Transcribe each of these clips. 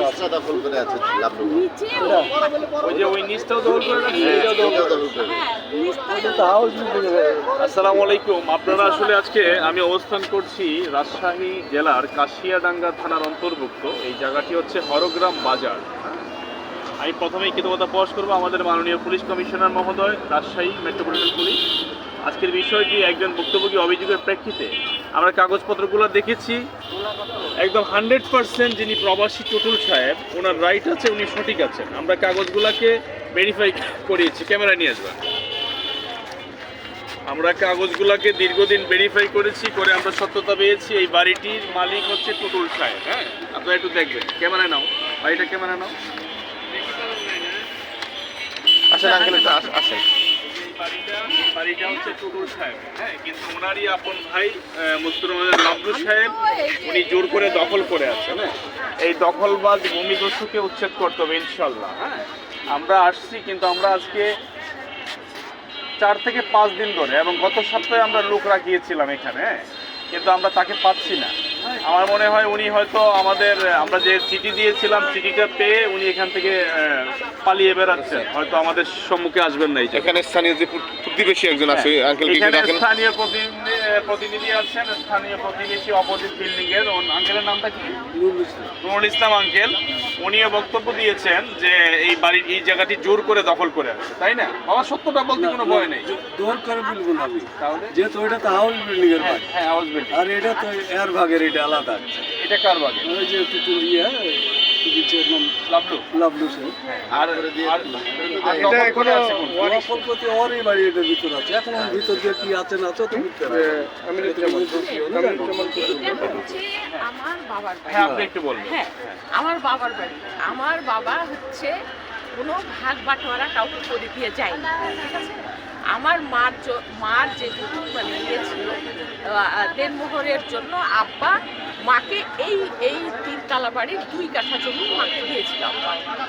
নিচটা দখল করে আছে লাভলু। নিচে ওই যে ওই নিচটাও দখল করে রাখছে, এটাও দখল করে রাখছে। হ্যাঁ নিচটা আসসালামু আলাইকুম। আপনারা আসলে আজকে আমি অবস্থান করছি রাজশাহী জেলার কাশিয়াডাঙ্গা থানার অন্তর্ভুক্ত এই জায়গাটি হচ্ছে হরগ্রাম বাজার। আমি প্রথমেই কৃতজ্ঞতা প্রকাশ করবো আমাদের মাননীয় পুলিশ কমিশনার মহোদয়, রাজশাহী মেট্রোপলিটন পুলিশ। আজকের বিষয়টি একজন ভুক্তভোগী অভিযোগের প্রেক্ষিতে আমরা কাগজপত্রগুলো দেখেছি। একদম 100% যিনি প্রবাসী টুটুল সাহেব, ওনার রাইট আছে, উনি সঠিক আছেন। আমরা কাগজগুলোকে ভেরিফাই করিয়েছি, ক্যামেরা নিয়ে আসবেন। আমরা কাগজগুলোকে দীর্ঘদিন ভেরিফাই করেছি, করে আমরা সত্যতা পেয়েছি এই বাড়িটির মালিক হচ্ছে টুটুল সাহেব। হ্যাঁ, আপনারা একটু দেখবেন, ক্যামেরা নাও, বাড়িটা ক্যামেরা নাও। আসেন আঙ্কেল, একটু আসেন। বাড়িটা হচ্ছে টুটুল সাহেব, হ্যাঁ, কিন্তু ওনারই আপন ভাই মুস্তফা লাভলু সাহেব, উনি জোর করে দখল করে আছেন। হ্যাঁ, এই দখলবাজ ভূমিদস্যুকে উচ্ছেদ করতে হবে ইনশাল্লাহ। হ্যাঁ, আমরা আসছি, কিন্তু আমরা আজকে 4 থেকে 5 দিন ধরে, এবং গত সপ্তাহে আমরা লোক রাখিয়েছিলাম এখানে, কিন্তু আমরা তাকে পাচ্ছি না। আমার মনে হয় উনি হয়তো আমরা যে চিঠি দিয়েছিলাম, চিঠিটা পেয়ে উনি এখান থেকে পালিয়ে বেড়াচ্ছেন, হয়তো আমাদের সম্মুখে আসবেন না। এখানে স্থানীয় যে প্রতিবেশী একজন আছে, আঙ্কেল কি এখানে দেখেন? স্থানীয় প্রতিনিধি আছেন, স্থানীয় প্রতিবেশী অপোজিট বিল্ডিং এর। আঙ্কেলের নামটা কি? নুরুল ইসলাম আঙ্কেল। উনিও বক্তব্য দিয়েছেন যে এই জায়গাটি জোর করে দখল করে আছে, তাই না? বাবা, সত্যটা বলতে কোনো ভয় নেই। জোর করে বলবো না আমি, তাহলে যেহেতু এটা তো হাউস বিল্ডিং এর ভাগ, হ্যাঁ, হাউস বিল্ডিং। আর এটা তো এর ভাগের, এটা আলাদা। এটা কার বাগে? ওই যে টুটুল লাভলু। লাভলু স্যার, আর এটা দখল করে এখনো আছে কোন? অপরপতি ওরই বাড়ি, এটার ভিতর আছে। এখন ওর ভিতর দিয়ে কি আছে না আছে তো বুঝতে পারি না। এটা হচ্ছে আমার বাবার বাড়ি। হ্যাঁ, আপনি একটু বলবেন। হ্যাঁ, আমার বাবার বাড়ি। আমার বাবা হচ্ছে কোনো ভাগ বাটোয়ারা কাউকে করে দিয়ে যায় না, ঠিক আছে? আমার মার যেটুকু মানে ইয়ে ছিল দেনমোহরের জন্য আব্বা মাকে এই 3 তলা বাড়ির 2 কাঠা জমি মাকে দিয়েছিল।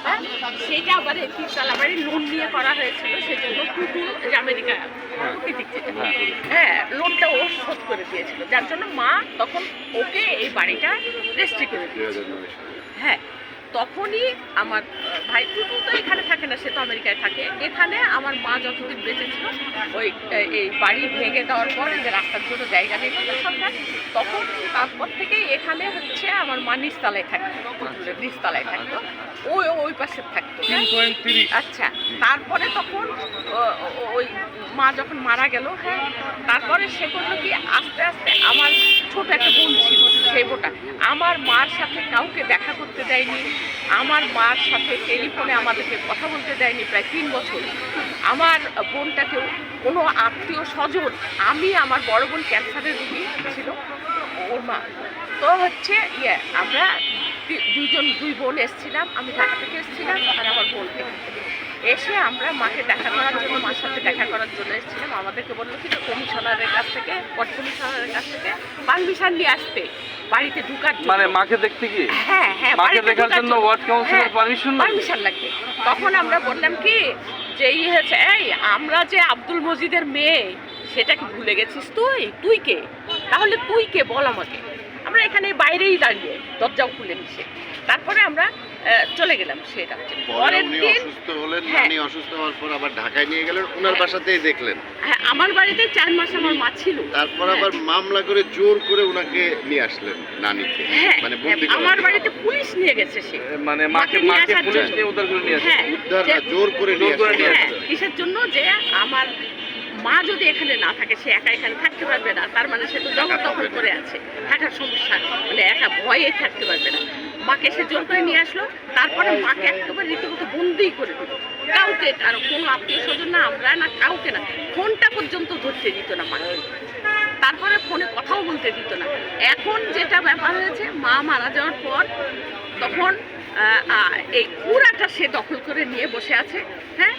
হ্যাঁ, সেটা আবার এই 3 তলা বাড়ির লোন নিয়ে করা হয়েছিল, সেজন্য টুটুল আমেরিকা হ্যাঁ লোনটা ও শোধ করে দিয়েছিল, যার জন্য মা তখন ওকে এই বাড়িটা রেজিস্ট্রি করে দিয়েছিল। হ্যাঁ, তখনই আমার ভাই টুটু তো এখানে থাকে না, সে তো আমেরিকায় থাকে। এখানে আমার মা যতদিন বেঁচে ছিল, ওই এই বাড়ি ভেঙে দেওয়ার পর যে রাস্তার জন্য জায়গা নেই সরকার, তখন তারপর থেকেই এখানে হচ্ছে আমার মা নিচতলায় থাকতো, টুটুলের নিচতলায় থাকতো, ওই পাশে থাকতো। আচ্ছা, তারপরে তখন ওই মা যখন মারা গেল, হ্যাঁ, তারপরে সে করলো কি, আস্তে আস্তে আমার ছোট একটা বোন ছিল, সেই বোনটা আমার মার সাথে কাউকে দেখা করতে দেয়নি, আমার মার সাথে টেলিফোনে আমাদেরকে কথা বলতে দেয়নি প্রায় 3 বছর। আমার বোনটাকেও কোনো আত্মীয় স্বজন, আমার বড় বোন ক্যান্সারের রোগী ছিল, ওর মা তো হচ্ছে আমরা 2 বোন এসেছিলাম, আমি ঢাকা থেকে এসেছিলাম, আর আমার বোন এসে আমরা মাকে দেখা করার জন্য, মার সাথে দেখা করার জন্য এসেছিলাম। আমাদেরকে বললো কি, কমিশনারের কাছ থেকে, ওয়ার্ড কমিশনারের কাছ থেকে পারমিশন নিয়ে আসতে বাড়িতে ঢুকার জন্য। মানে মাকে দেখতে কি? হ্যাঁ হ্যাঁ, মাকে দেখার জন্য ওয়ার্ড কাউন্সিলের পারমিশন লাগবে। তখন আমরা বললাম কি যে হয়েছে, এই আমরা যে আব্দুল মজিদের মেয়ে, সেটা কি ভুলে গেছিস? তুই কে? তাহলে তুই কে বল আমাকে। আমরা এখানে বাইরেই দাঁড়িয়ে দরজাও খুলে নিছে, তারপরে আমরা চলে গেলাম। সেটা পরের দিন অসুস্থ হলেন, নানি অসুস্থ হওয়ার পর আবার ঢাকায় নিয়ে গেলেন, ওনার বাসাতেই দেখলেন। হ্যাঁ, আমার বাড়িতে 4 মাস আমার মা ছিল। তারপর আবার মামলা করে জোর করে ওনাকে নিয়ে আসলেন, নানিকে, হ্যাঁ, মানে বন্দি আমার বাড়িতে পুলিশ নিয়ে গেছে, সে মানে মাকে পুলিশ নিয়ে উদ্ধার করে নিয়ে আসে। হ্যাঁ, উদ্ধার না, জোর করে নিয়ে আসলেন। হ্যাঁ, কিসের জন্য? যে আমার মা যদি এখানে না থাকে, সে একা এখানে থাকতে পারবে না, তার মানে সে তো জবরদখল করে আছে, থাকার সমস্যা, মানে একা ভয়ে থাকতে পারবে না। মাকে সে জোর করে নিয়ে আসলো, তারপরে মাকে একেবারে রীতিমতো বন্দি করে দিল। কাউকে, আর কোনো আত্মীয় স্বজন না, আমরা না, কাউকে না, ফোনটা পর্যন্ত ধরতে দিত না মাকে, তারপরে ফোনে কথাও বলতে দিত না। এখন যেটা ব্যাপার হয়েছে, মা মারা যাওয়ার পর তখন এই পুরাটা সে দখল করে নিয়ে বসে আছে। হ্যাঁ,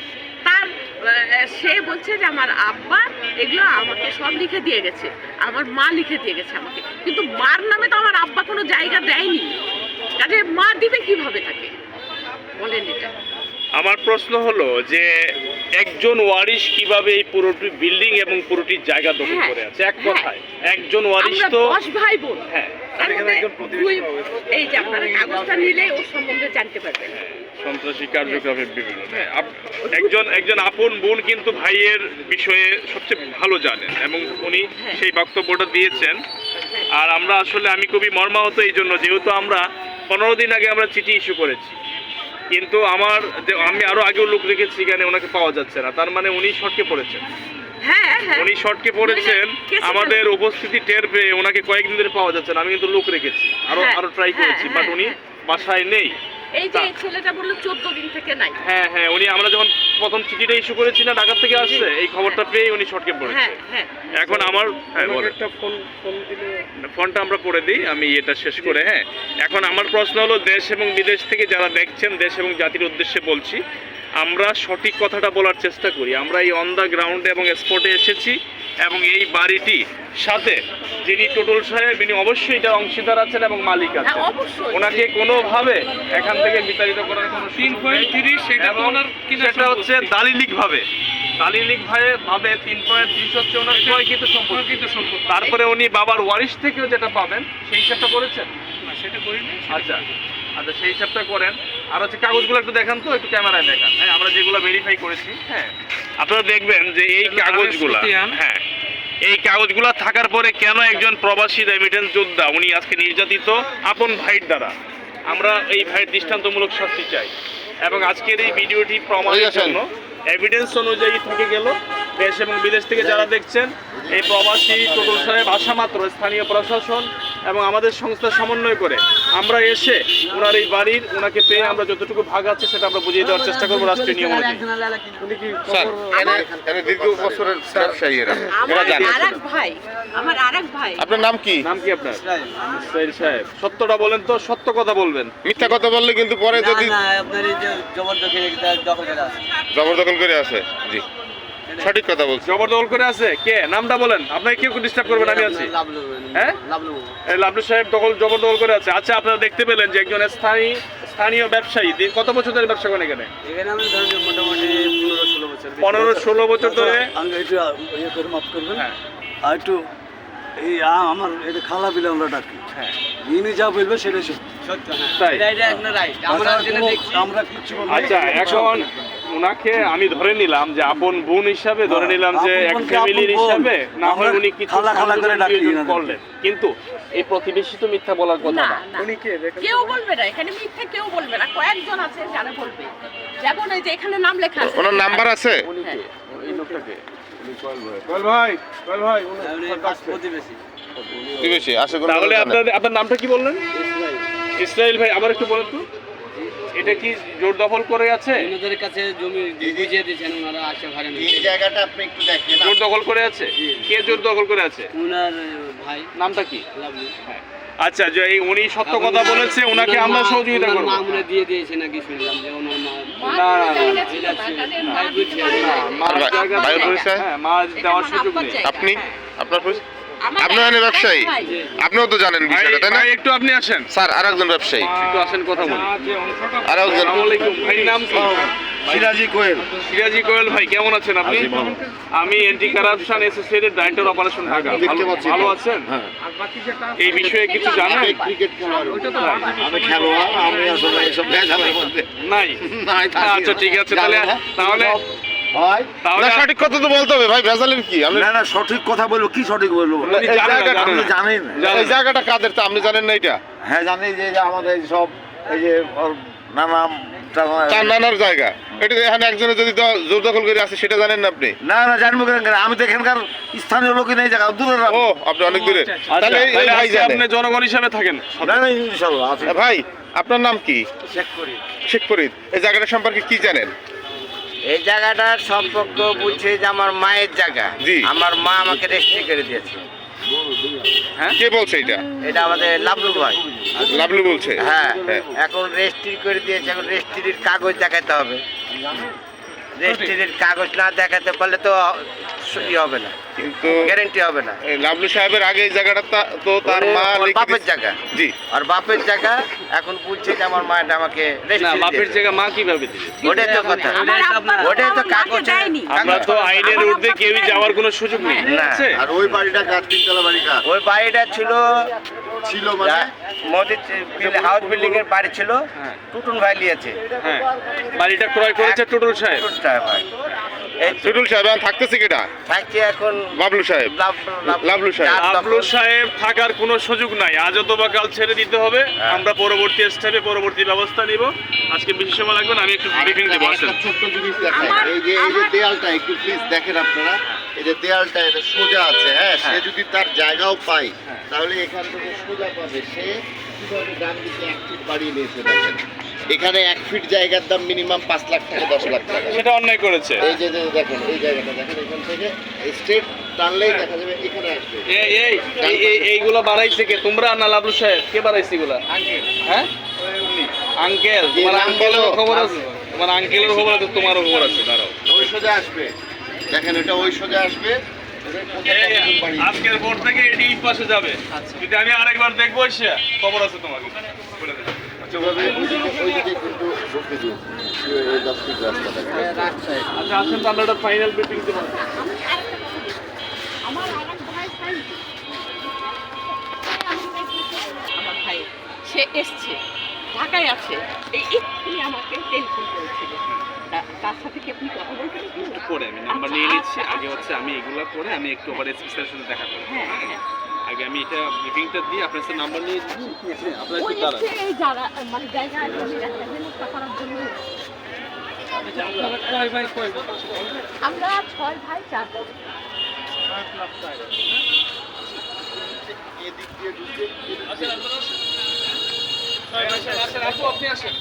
সে বলছে যে আমার আব্বা এগুলো আমাকে সব লিখে দিয়ে গেছে, আমার মা লিখে দিয়ে গেছে আমাকে, কিন্তু মার নামে তো আমার আব্বা কোনো জায়গা দেয়নি, কাজে মা দিবে কিভাবে তাকে, বলেন এটা। আমার প্রশ্ন হলো যে একজন ওয়ারিশ কিভাবে এই পুরোটি বিল্ডিং এবং পুরোটি জায়গা দখল করে আছে? এক কথায় একজন ওয়ারিশ তো 10 ভাই বোন। হ্যাঁ, তার মধ্যে এই যে আপনারা কাগজটা নিলে ওর সম্বন্ধে জানতে পারবেন। সন্ত্রাসী কার্যকলাপের বিভিন্ন হ্যাঁ, একজন আপন বোন কিন্তু ভাইয়ের বিষয়ে সবচেয়ে ভালো জানেন এবং উনি সেই বক্তব্যটা দিয়েছেন। আর আমরা আসলে আমি খুবই মর্মাহত এই জন্য, যেহেতু আমরা 15 দিন আগে আমরা চিঠি ইস্যু করেছি, কিন্তু আমি আরো আগেও লোক রেখেছি এখানে, ওনাকে পাওয়া যাচ্ছে না। তার মানে উনি শর্টকে পড়েছেন, হ্যাঁ হ্যাঁ উনি শর্টকে পড়েছেন। কেসে আমাদের উপস্থিতি টের পেয়ে ওনাকে কয়েকদিন ধরে পাওয়া যাচ্ছে না। আমি কিন্তু লোক রেখেছি, আরো ট্রাই করেছি, বাট উনি বাসায় নেই। এই যে ছেলেটা বললো 14 দিন থেকে নাই। হ্যাঁ হ্যাঁ, উনি আমরা যখন প্রথম চিঠিটা ইস্যু করেছি না, ঢাকা থেকে আসছে, এই খবরটা পেয়ে উনি শর্টকে পড়েছে। হ্যাঁ হ্যাঁ এখন আমার একটা ফোন দিলে ফোনটা আমরা পড়ে দিই, আমি এটা শেষ করে। হ্যাঁ, এখন আমার প্রশ্ন হলো, দেশ এবং বিদেশ থেকে যারা দেখছেন, দেশ এবং জাতির উদ্দেশ্যে বলছি, আমরা সঠিক কথাটা বলার চেষ্টা করি। আমরা এই অন দ্য গ্রাউন্ডে এবং স্পটে এসেছি, এবং এই বাড়িটি সাথে যিনি টোটল সাহেব, ইনি অবশ্যই এটার অংশীদার আছেন এবং মালিক আছেন। হ্যাঁ, অবশ্যই। ওনাকে কোনোভাবে এখান থেকে বিতাড়িত করার কোনো 3.30 সেটা তো ওনার কিনা সেটা হচ্ছে দালিলিক ভাবে 3.30 হচ্ছে ওনার ক্রয়কৃত সম্পত্তি। তারপরে উনি বাবার ওয়ারিশ থেকেও যেটা পাবেন সেই হিসাবটা করেছেন। সেটা করিনি। আচ্ছা আচ্ছা, সেই হিসাবটা করেন। আর হচ্ছে কাগজগুলো একটু দেখান তো, একটু ক্যামেরায় দেখান। হ্যাঁ, আমরা যেগুলো ভেরিফাই করেছি, হ্যাঁ আপনারা দেখবেন যে এই কাগজগুলা, হ্যাঁ এই কাগজগুলা থাকার পরে কেন একজন প্রবাসী রেমিটেন্স যোদ্ধা উনি আজকে নির্যাতিত আপন ভাইয়ের দ্বারা, আমরা এই ভাইয়ের দৃষ্টান্তমূলক শাস্তি চাই। এবং আজকের এই ভিডিওটি প্রমাণের জন্য এভিডেন্স অনুযায়ী থেকে গেল, দেশ এবং বিদেশ থেকে যারা দেখছেন, এই প্রবাসী টোটল সাহেব আসা মাত্র স্থানীয় প্রশাসন এবং আমাদের সংস্থা সমন্বয় করে আমরা এসে ওনার এই বাড়ির ওনাকে পেয়ে আমরা যতটুকু ভাগ আছে সেটা আমরা বুঝিয়ে দেওয়ার চেষ্টা করবো রাষ্ট্রীয় নিয়ম অনুযায়ী। স্যার এনে দীর্ঘ বছরের ব্যবসায়ী এরা আমার জানে। আরেক ভাই আপনার নাম কি? নাম কি আপনার? ইসরাইল সাহেব, সত্যটা বলেন তো, সত্য কথা বলবেন। মিথ্যা কথা বললে কিন্তু পরে যদি আপনার এই যে জবরদখল দখল করে আছে। জবরদখল করে আছে। জি, সঠিক কথা বলছি। জবরদখল করে আছে কে? নামটা বলেন, আপনাকে কেউ ডিস্টার্ব করবেন, আমি আছি। হ্যাঁ? এই লাবলু সাহেব জবরদখল করে আছে। আচ্ছা, আপনারা দেখতে পেলেন যে একজন স্থানীয় ব্যবসায়ী কত বছর ধরে ব্যবসা করেন এখানে? এখানে আমি ধরেন যে মোটামুটি 15-16 বছর। 15-16 বছর ধরে। আমি একটু ইয়ে করে মাফ করবেন। হ্যাঁ আর একটু এই আমার এটা খালা বিলে আমরা ডাকি। হ্যাঁ, ইনি যা বলবে সেটাই সত্য, হ্যাঁ। তাই? এটা একদম রাইট। আমরা যেটা দেখছি, আমরা কিচ্ছু বলবো না। আচ্ছা, এখন ওনাকে আমি ধরে নিলাম যে আপন বোন হিসাবে, ধরে নিলাম যে এক আপন বোনকে ফ্যামিলির আপন বোন। হিসাবে, না হয় আমরা উনি কিছু খালা খালা করে সংযোজন ডাকি বিয়োজন এনাদের। করলেন, কিন্তু এই প্রতিবেশী তো মিথ্যা বলার কথা না না। না কেউ বলবে না, এখানে মিথ্যে কেউ বলবে না, কয়েকজন আছে যারা বলবে। যেমন এই যে এখানে নাম লেখা আছে। ওনার নাম্বার আছে? হ্যাঁ। এই লোকটাকে কোয়েল ভাই আমি পাঁচ প্রতিবেশী। প্রতিবেশী আসে কোনো তাহলে জানে। আপনার নামটা কি বললেন? ইসরাইল ভাই, আবার একটু বলেন তো, এটা কি জোর দখল করে আছে? ওনাদের কাছে জমি বুঝিয়ে দিয়েছেন, ওনারা আসে ভাড়া নিয়ে। এই জায়গাটা আপনি একটু দেখেন। জোর দখল করে আছে? কে জোর দখল করে আছে? ওনার ভাই নামটা কি? লাভলু। আচ্ছা, যে এই উনি সত্য কথা বলেছে, ওনাকে আমরা সহযোগিতা করব। মা মনে দিয়ে দিয়েছে নাকি শুনলাম যে ওনার মা। না, না, জায়গা ছিল না, তাদের মা দিতে পারে না। মার ভাই- জায়গা ভাইয়ের দেওয়া- পরিচয়? হ্যাঁ, মা দেওয়ার এটা সুযোগ আমার নেই। জায়গা। আপনি আপনার আমার আপনি এখানে ব্যবসায়ী? ভাই। আপনিও তো জানেন ভাই, বিষয়টা, তাই না? ভাই, একটু আপনি আসেন, স্যার আরেকজন ব্যবসায়ী, একটু আসেন, কথা বলি। আরেকজন আসসালামু আলাইকুম ভাই, নাম কি? সিরাজি কোয়েল। সিরাজি কোয়েল ভাই, কেমন আছেন আপনি? আছি, ভালো। আমি anti corruption associated director operation Dhaka. দেখতে পাচ্ছি। ভালো আছেন? হ্যাঁ। এই বিষয়ে কিছু জানেন? ক্রিকেট খেলোয়াড়। আমি খেলোয়াড়, আমি আসলে এসব ভেজালের মধ্যে নাই। নাই, থাকি আচ্ছা, না। ঠিক আছে, তাহলে জানি না। তাহলে ভাই তাহলে না, সঠিক কথা তো বলতে হবে ভাই, ভেজালের কি? আপনি না না সঠিক কথা বলবো, কি সঠিক বলবো? উনি এই জানেন না, জায়গাটা জানেন আপনি না। জানেন না। জানেন। এই জায়গাটা কাদের, তা আপনি জানেন না এটা? হ্যাঁ জানি যে যে আমাদের এই সব এই যে ওর নানা তার নানার জায়গা এটা, এখানে একজনে যদি জোর দখল করে আছে সেটা জানেন না আপনি? না না জানবো কেন, আমি তো এখানকার স্থানীয় লোক নেই, জায়গা দূরে না। ও, আপনি অনেক দূরে। আচ্ছা, তাহলে এই তাহলে ভাই আজকে জানে। আপনি জনগণ হিসেবে থাকেন। না না ইনশাল্লাহ আছে। ভাই, আপনার নাম কি? চেক করি। শেখ ফরিদ। এই জায়গাটা সম্পর্কে কি জানেন? এই জায়গাটার সম্পর্ক বলছে যে আমার মায়ের জায়গা। জি। আমার মা আমাকে রেজিস্ট্রি করে দিয়েছে। কে বলছে এটা? এটা আমাদের লাভলু ভাই। লাভলু বলছে? হ্যাঁ, হ্যাঁ। এখন রেজিস্ট্রি করে দিয়েছে, এখন রেজিস্ট্রির কাগজ দেখাতে হবে। রেজিস্ট্রির কাগজ না দেখাতে পারলে তো হবে না, কিন্তু গ্যারেন্টি হবে না। এই লাভলু সাহেবের আগে এই জায়গাটা তো তার মা ওর লিখে বাপের দিয়েছে। জায়গা। জি। আর বাপের জায়গা এখন বলছে যে আমার মায়ের আমাকে না, রেজিস্ট্রি বাপের দিয়েছে। জায়গা মা কিভাবে দিবে? ওটাই তো কথা। আমার আব্বা ওটাই তো আমার মাকে কাগজে দেয়নি। আমরা তো আইনের ঊর্ধ্বে কেউই যাওয়ার কোনো সুযোগ নেই, ঠিক না। আছে? আর ওই বাড়িটা কার, তিনতলা বাড়ি কার? ওই বাড়িটা ছিল ছিল মানে মোদির হাউস বিল্ডিং এর বাড়ি ছিল, টুটুল ভাই নিয়েছে। হ্যাঁ, বাড়িটা ক্রয় করেছে টুটুল সাহেব। টুটুল সাহেব ভাই এই টুটুল সাহেব এখন থাকতেছে কেটা? থাকছে এখন বাবলু সাহেব, লাবলু সাহেব। লাবলু সাহেব থাকার কোনো সুযোগ নাই, আজ অথবা কাল ছেড়ে দিতে হবে। আমরা পরবর্তী স্টেপে পরবর্তী ব্যবস্থা নিব। আজকে বেশি সময় লাগবে না, আমি একটু ব্রিফিং দেবো। আসেন। একটা ছোট্ট জিনিস দেখাই, এই যে দেয়ালটা একটু প্লিজ দেখেন আপনারা, এই যে দেয়ালটা এটা সোজা আছে, হ্যাঁ, সে যদি তার জায়গাও পায় তাহলে এখান থেকে সোজা পাবে। সে কিভাবে ডান দিকে 1 ফিট বাড়িয়ে নিয়েছে দেখেন। এখানে 1 ফিট জায়গার দাম মিনিমাম 5 লাখ থেকে 10 লাখ টাকা। সেটা অন্যায় করেছে। এই যে দেখেন, এই জায়গাটা দেখেন, এখান থেকে স্ট্রেট টানলেই দেখা যাবে এখানে আসবে। এইগুলো বাড়াইছে কে? তোমরা না লাবলু সাহেব? কে বাড়াইছে এগুলা? হ্যাঁ, আঙ্কেল। তোমার আঙ্কেলের খবর আছে, তোমার আঙ্কেলের খবর আছে, তোমারও খবর আছে। দাঁড়াও, ওই সোজা আসবে, দেখেন এটা ওই সোজা আসবে। আজকের পর থেকে এটি এই পাশে যাবে। যদি আমি আরেকবার দেখবো এসে, খবর আছে তোমাকে বলে দেব। ওইদিকে কিন্তু ঢুকতে দিন, এই 10 ফিট রাস্তাটা। আচ্ছা, আসেন তো আমরা একটা ফাইনাল ব্রিফিং দেবো। আমার ভাই সে এসছে, ঢাকায় আছে, এই এক্ষুনি আমাকে টেলিফোন করেছিল। তার সাথে কি আপনি কথা বলতে একটু পরে আমি নাম্বার নিয়ে নিচ্ছি। আগে হচ্ছে আমি এগুলো করে আমি একটু আবার এসপির সাথে দেখা করবো। হ্যাঁ, আগে আমি এটা ব্রিফিংটা দিয়ে আপনার সাথে নাম্বার নিয়ে দিচ্ছি। আপনার ওই একটু দাঁড়ান। এসছে এই যারা মানে জায়গা ব্যবস্থা করার জন্য। আমরা 6 ভাই 4 বোন। এদিক দিয়ে ঢুকে আসেন, আপু আপনি আসেন।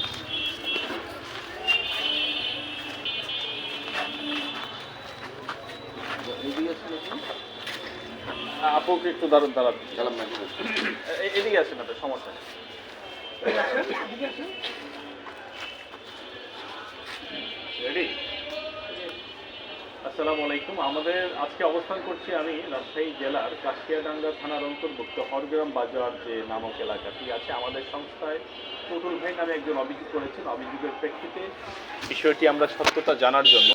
আপুকে একটু দাঁড়াতে গেলাম না, এদিকে আসেন, আপনার সমস্যা নেই। রেডি? আসসালামু আলাইকুম। আমাদের আজকে অবস্থান করছি আমি রাজশাহী জেলার কাশিয়াডাঙ্গা থানার অন্তর্ভুক্ত হরগ্রাম বাজার যে নামক এলাকাটি আছে। আমাদের সংস্থায় টুটুল ভাই নামে একজন অভিযোগ করেছেন। অভিযোগের প্রেক্ষিতে বিষয়টি আমরা সত্যতা জানার জন্য